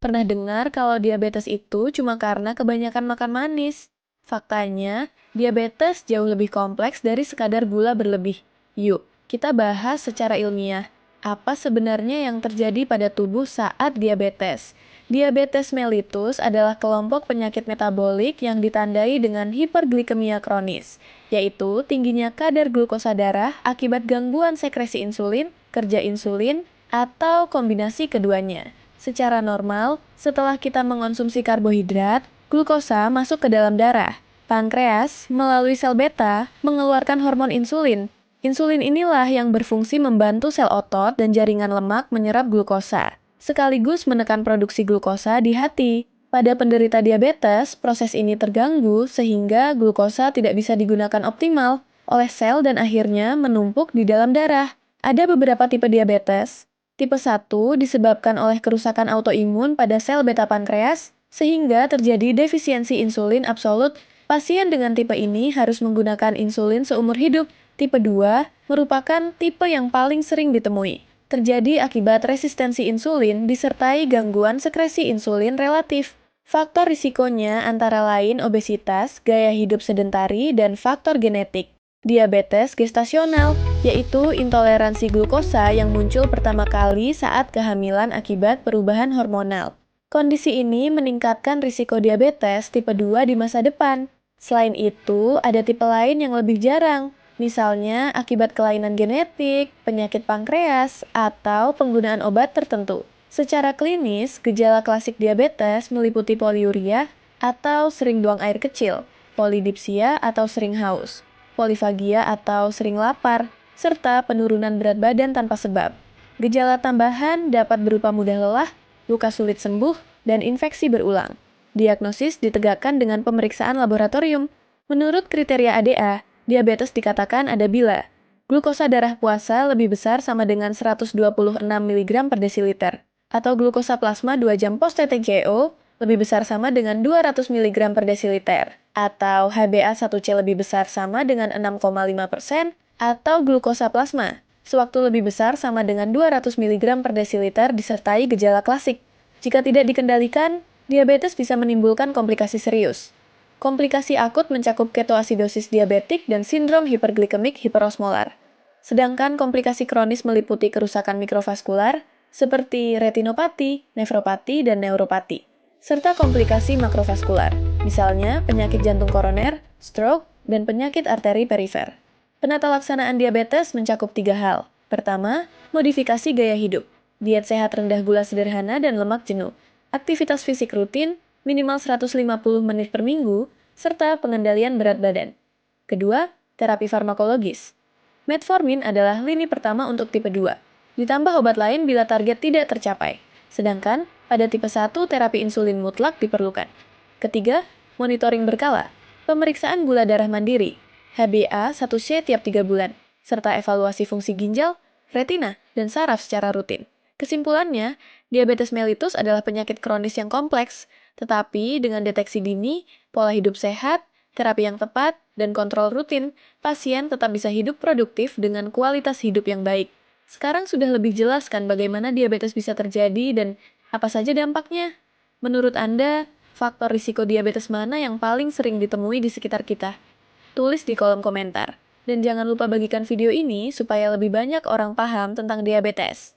Pernah dengar kalau diabetes itu cuma karena kebanyakan makan manis? Faktanya, diabetes jauh lebih kompleks dari sekadar gula berlebih. Yuk, kita bahas secara ilmiah. Apa sebenarnya yang terjadi pada tubuh saat diabetes? Diabetes mellitus adalah kelompok penyakit metabolik yang ditandai dengan hiperglikemia kronis, yaitu tingginya kadar glukosa darah akibat gangguan sekresi insulin, kerja insulin, atau kombinasi keduanya. Secara normal, setelah kita mengonsumsi karbohidrat, glukosa masuk ke dalam darah. Pankreas, melalui sel beta, mengeluarkan hormon insulin. Insulin inilah yang berfungsi membantu sel otot dan jaringan lemak menyerap glukosa, sekaligus menekan produksi glukosa di hati. Pada penderita diabetes, proses ini terganggu sehingga glukosa tidak bisa digunakan optimal oleh sel dan akhirnya menumpuk di dalam darah. Ada beberapa tipe diabetes. Tipe 1 disebabkan oleh kerusakan autoimun pada sel beta pankreas, sehingga terjadi defisiensi insulin absolut. Pasien dengan tipe ini harus menggunakan insulin seumur hidup. Tipe 2 merupakan tipe yang paling sering ditemui. Terjadi akibat resistensi insulin disertai gangguan sekresi insulin relatif. Faktor risikonya antara lain obesitas, gaya hidup sedentari, dan faktor genetik. Diabetes gestasional, yaitu intoleransi glukosa yang muncul pertama kali saat kehamilan akibat perubahan hormonal. Kondisi ini meningkatkan risiko diabetes tipe 2 di masa depan. Selain itu, ada tipe lain yang lebih jarang, misalnya akibat kelainan genetik, penyakit pankreas, atau penggunaan obat tertentu. Secara klinis, gejala klasik diabetes meliputi poliuria atau sering buang air kecil, polidipsia atau sering haus, polifagia atau sering lapar, serta penurunan berat badan tanpa sebab. Gejala tambahan dapat berupa mudah lelah, luka sulit sembuh, dan infeksi berulang. Diagnosis ditegakkan dengan pemeriksaan laboratorium. Menurut kriteria ADA, diabetes dikatakan ada bila glukosa darah puasa lebih besar sama dengan 126 mg per desiliter, atau glukosa plasma 2 jam post-TTGO lebih besar sama dengan 200 mg per desiliter, atau HbA1c lebih besar sama dengan 6,5%, atau glukosa plasma sewaktu lebih besar sama dengan 200 mg per desiliter disertai gejala klasik. Jika tidak dikendalikan, diabetes bisa menimbulkan komplikasi serius. Komplikasi akut mencakup ketoasidosis diabetik dan sindrom hiperglikemik hiperosmolar. Sedangkan komplikasi kronis meliputi kerusakan mikrovaskular seperti retinopati, nefropati, dan neuropati, serta komplikasi makrovaskular, misalnya penyakit jantung koroner, stroke, dan penyakit arteri perifer. Penata laksanaan diabetes mencakup 3 hal. Pertama, modifikasi gaya hidup. Diet sehat rendah gula sederhana dan lemak jenuh. Aktivitas fisik rutin, minimal 150 menit per minggu, serta pengendalian berat badan. Kedua, terapi farmakologis. Metformin adalah lini pertama untuk tipe 2. Ditambah obat lain bila target tidak tercapai. Sedangkan, pada tipe 1 terapi insulin mutlak diperlukan. Ketiga, monitoring berkala. Pemeriksaan gula darah mandiri, HbA1c tiap 3 bulan, serta evaluasi fungsi ginjal, retina, dan saraf secara rutin. Kesimpulannya, diabetes mellitus adalah penyakit kronis yang kompleks, tetapi dengan deteksi dini, pola hidup sehat, terapi yang tepat, dan kontrol rutin, pasien tetap bisa hidup produktif dengan kualitas hidup yang baik. Sekarang sudah lebih jelas kan bagaimana diabetes bisa terjadi dan apa saja dampaknya? Menurut Anda, faktor risiko diabetes mana yang paling sering ditemui di sekitar kita? Tulis di kolom komentar. Dan jangan lupa bagikan video ini supaya lebih banyak orang paham tentang diabetes.